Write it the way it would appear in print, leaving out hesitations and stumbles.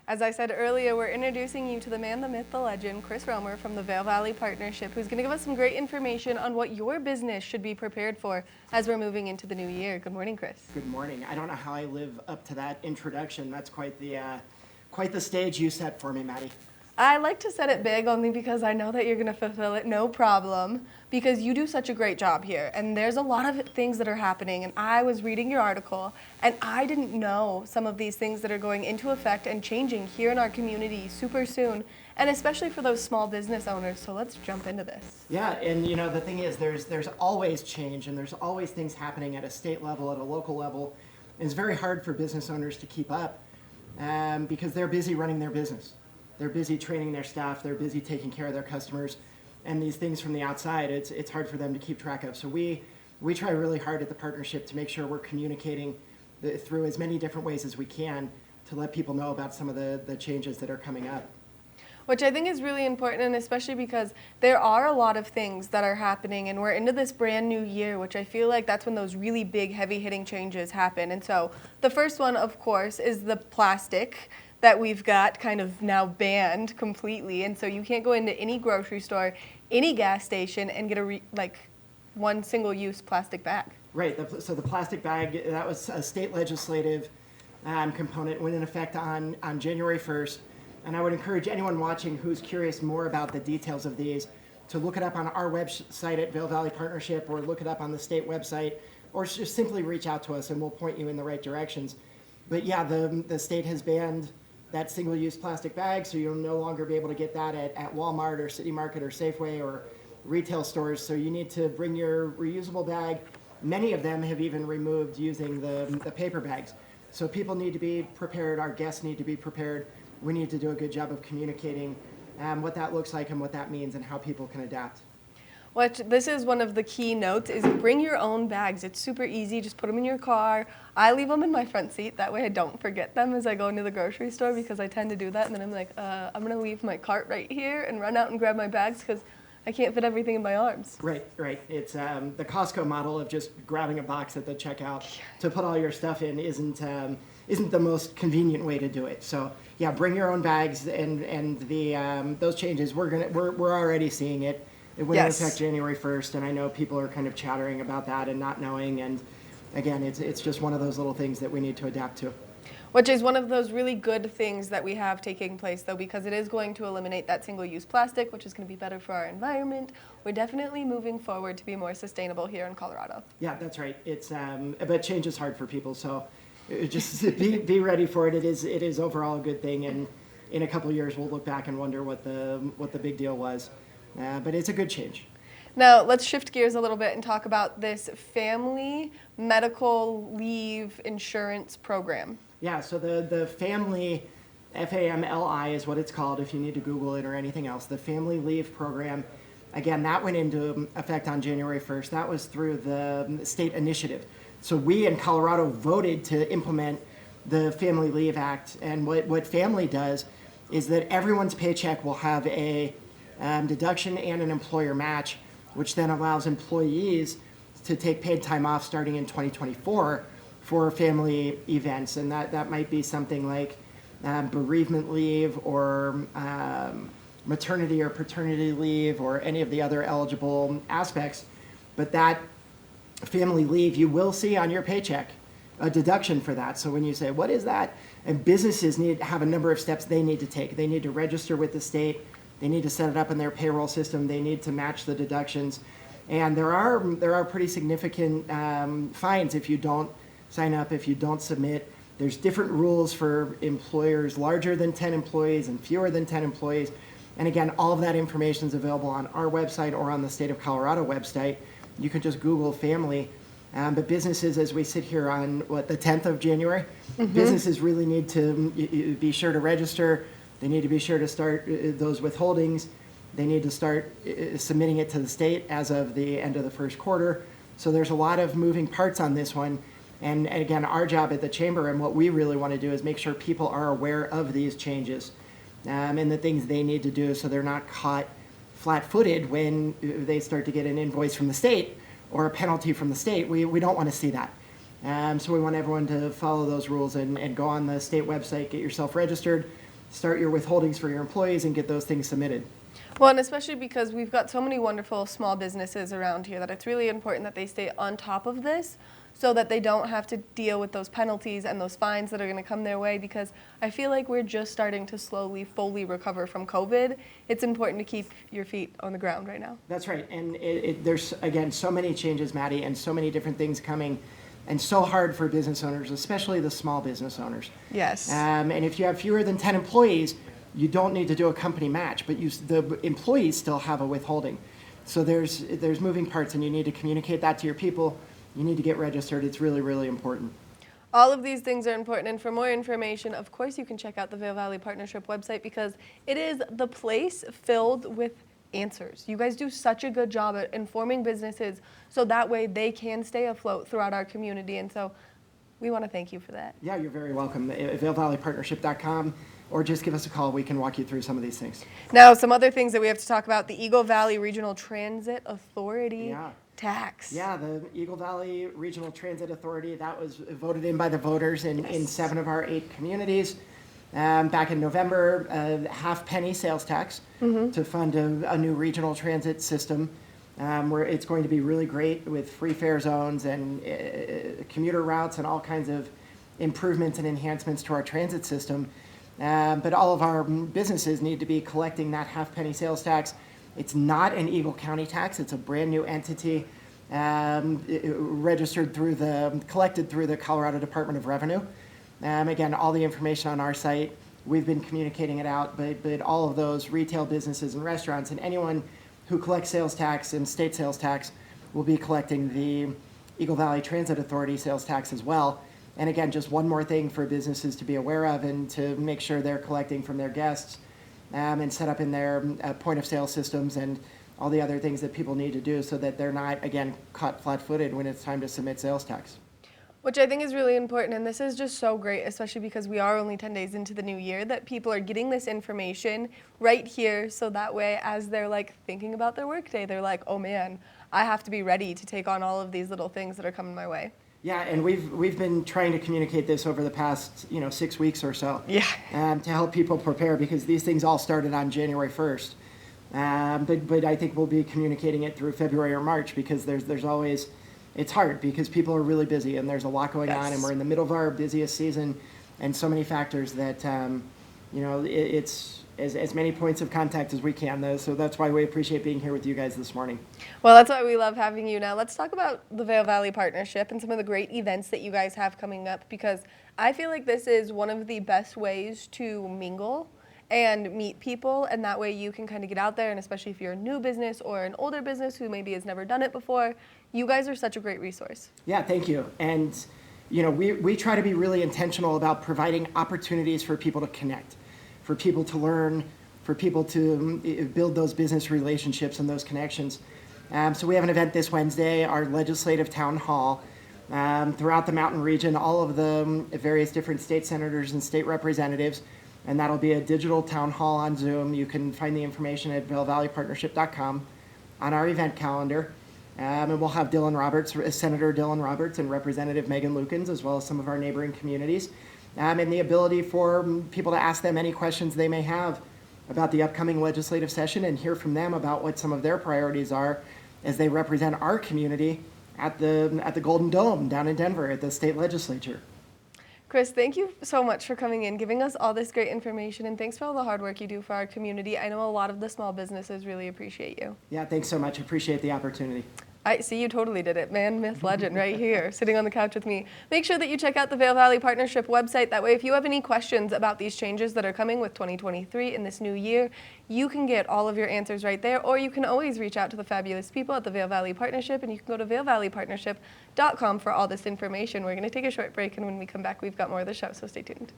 As I said earlier, we're introducing you to the man, the myth, the legend, Chris Romer from the Vail Valley Partnership, who's going to give us some great information on what your business should be prepared for as we're moving into the new year. Good morning, Chris. Good morning. I don't know how I live up to that introduction. That's quite the stage you set for me, Maddie. I like to set it big only because I know that you're going to fulfill it, no problem, because you do such a great job here. And there's a lot of things that are happening. And I was reading your article, and I didn't know some of these things that are going into effect and changing here in our community super soon, and especially for those small business owners. So let's jump into this. Yeah, and the thing is, there's always change, and there's always things happening at a state level, at a local level. And it's very hard for business owners to keep up because they're busy running their business. They're busy training their staff, they're busy taking care of their customers, and these things from the outside, it's hard for them to keep track of. So we try really hard at the partnership to make sure we're communicating through as many different ways as we can to let people know about some of the changes that are coming up. Which I think is really important, and especially because there are a lot of things that are happening, and we're into this brand new year, which I feel like that's when those really big, heavy-hitting changes happen. And so the first one, of course, is the plastic that we've got kind of now banned completely. And so you can't go into any grocery store, any gas station, and get one single-use plastic bag. Right, so the plastic bag, that was a state legislative component, went in effect on January 1st. And I would encourage anyone watching who's curious more about the details of these to look it up on our website at Vail Valley Partnership, or look it up on the state website, or just simply reach out to us and we'll point you in the right directions. But yeah, the state has banned that single-use plastic bag, so you'll no longer be able to get that at Walmart or City Market or Safeway or retail stores. So you need to bring your reusable bag. Many of them have even removed using the paper bags. So people need to be prepared, our guests need to be prepared. We need to do a good job of communicating what that looks like and what that means and how people can adapt. This is one of the key notes, is bring your own bags. It's super easy. Just put them in your car. I leave them in my front seat. That way I don't forget them as I go into the grocery store, because I tend to do that. And then I'm like, I'm going to leave my cart right here and run out and grab my bags because I can't fit everything in my arms. Right. It's the Costco model of just grabbing a box at the checkout to put all your stuff in isn't the most convenient way to do it. So yeah, bring your own bags, and those changes we're already seeing it. It went into effect January 1st, and I know people are kind of chattering about that and not knowing. And again, it's just one of those little things that we need to adapt to. Which is one of those really good things that we have taking place, though, because it is going to eliminate that single-use plastic, which is going to be better for our environment. We're definitely moving forward to be more sustainable here in Colorado. Yeah, that's right. It's but change is hard for people, so just be ready for it. It is overall a good thing, and in a couple of years we'll look back and wonder what the big deal was. But it's a good change. Now, let's shift gears a little bit and talk about this family medical leave insurance program. Yeah, so the family, FAMLI is what it's called if you need to Google it or anything else. The family leave program, again, that went into effect on January 1st. That was through the state initiative. So we in Colorado voted to implement the Family Leave Act. And what family does is that everyone's paycheck will have a deduction and an employer match, which then allows employees to take paid time off starting in 2024 for family events. And that might be something like bereavement leave or maternity or paternity leave or any of the other eligible aspects. But that family leave, you will see on your paycheck a deduction for that. So when you say, what is that? And businesses have a number of steps they need to take. They need to register with the state. They need to set it up in their payroll system. They need to match the deductions. And there are pretty significant fines if you don't sign up, if you don't submit. There's different rules for employers larger than 10 employees and fewer than 10 employees. And again, all of that information is available on our website or on the State of Colorado website. You can just Google family. But businesses, as we sit here on, the 10th of January, businesses really need to be sure to register. They need to be sure to start those withholdings. They need to start submitting it to the state as of the end of the first quarter. So there's a lot of moving parts on this one. And again, our job at the Chamber and what we really want to do is make sure people are aware of these changes and the things they need to do so they're not caught flat-footed when they start to get an invoice from the state or a penalty from the state. We don't want to see that. So we want everyone to follow those rules and go on the state website, get yourself registered, start your withholdings for your employees and get those things submitted. Well, and especially because we've got so many wonderful small businesses around here that it's really important that they stay on top of this so that they don't have to deal with those penalties and those fines that are going to come their way, because I feel like we're just starting to slowly, fully recover from COVID. It's important to keep your feet on the ground right now. That's right. And there's, again, so many changes, Maddie, and so many different things coming, and so hard for business owners, especially the small business owners. Yes. And if you have fewer than 10 employees, you don't need to do a company match, but the employees still have a withholding. So there's moving parts, and you need to communicate that to your people. You need to get registered. It's really, really important. All of these things are important, and for more information, of course, you can check out the Vail Valley Partnership website, because it is the place filled with answers. You guys do such a good job at informing businesses so that way they can stay afloat throughout our community, and so we want to thank you for that. Yeah, you're very welcome. VailValleyPartnership.com, or just give us a call. We can walk you through some of these things. Now, some other things that we have to talk about: the Eagle Valley Regional Transit Authority tax. Yeah, the Eagle Valley Regional Transit Authority, that was voted in by the voters in 7 of our 8 communities. Back in November, a half-penny sales tax to fund a new regional transit system, where it's going to be really great with free fare zones and commuter routes and all kinds of improvements and enhancements to our transit system. But all of our businesses need to be collecting that half-penny sales tax. It's not an Eagle County tax. It's a brand new entity collected through the Colorado Department of Revenue. Again, all the information on our site. We've been communicating it out, but all of those retail businesses and restaurants and anyone who collects sales tax and state sales tax will be collecting the Eagle Valley Transit Authority sales tax as well. And again, just one more thing for businesses to be aware of and to make sure they're collecting from their guests and set up in their point of sale systems and all the other things that people need to do so that they're not, again, caught flat-footed when it's time to submit sales tax. Which I think is really important, and this is just so great, especially because we are only 10 days into the new year, that people are getting this information right here, so that way as they're like thinking about their workday, they're like, oh man, I have to be ready to take on all of these little things that are coming my way. Yeah, and we've been trying to communicate this over the past 6 weeks or so. Yeah. To help people prepare, because these things all started on January 1st. But I think we'll be communicating it through February or March, because there's always, it's hard because people are really busy and there's a lot going on, and we're in the middle of our busiest season, and so many factors that it's as many points of contact as we can. So that's why we appreciate being here with you guys this morning. Well, that's why we love having you. Now let's talk about the Vail Valley Partnership and some of the great events that you guys have coming up, because I feel like this is one of the best ways to mingle and meet people, and that way you can kind of get out there, and especially if you're a new business or an older business who maybe has never done it before, you guys are such a great resource. Yeah, thank you. And we try to be really intentional about providing opportunities for people to connect, for people to learn, for people to build those business relationships and those connections. So we have an event this Wednesday, our legislative town hall. Throughout the mountain region, all of the various different state senators and state representatives, and that'll be a digital town hall on Zoom. You can find the information at VailValleyPartnership.com on our event calendar. And we'll have Senator Dylan Roberts and Representative Megan Lukens, as well as some of our neighboring communities, and the ability for people to ask them any questions they may have about the upcoming legislative session and hear from them about what some of their priorities are as they represent our community at the Golden Dome down in Denver at the state legislature. Chris, thank you so much for coming in, giving us all this great information, and thanks for all the hard work you do for our community. I know a lot of the small businesses really appreciate you. Yeah, thanks so much. Appreciate the opportunity. I see, you totally did it. Man, myth, legend, right here, sitting on the couch with me. Make sure that you check out the Vail Valley Partnership website. That way, if you have any questions about these changes that are coming with 2023 in this new year, you can get all of your answers right there, or you can always reach out to the fabulous people at the Vail Valley Partnership, and you can go to vailvalleypartnership.com for all this information. We're going to take a short break, and when we come back, we've got more of the show, so stay tuned.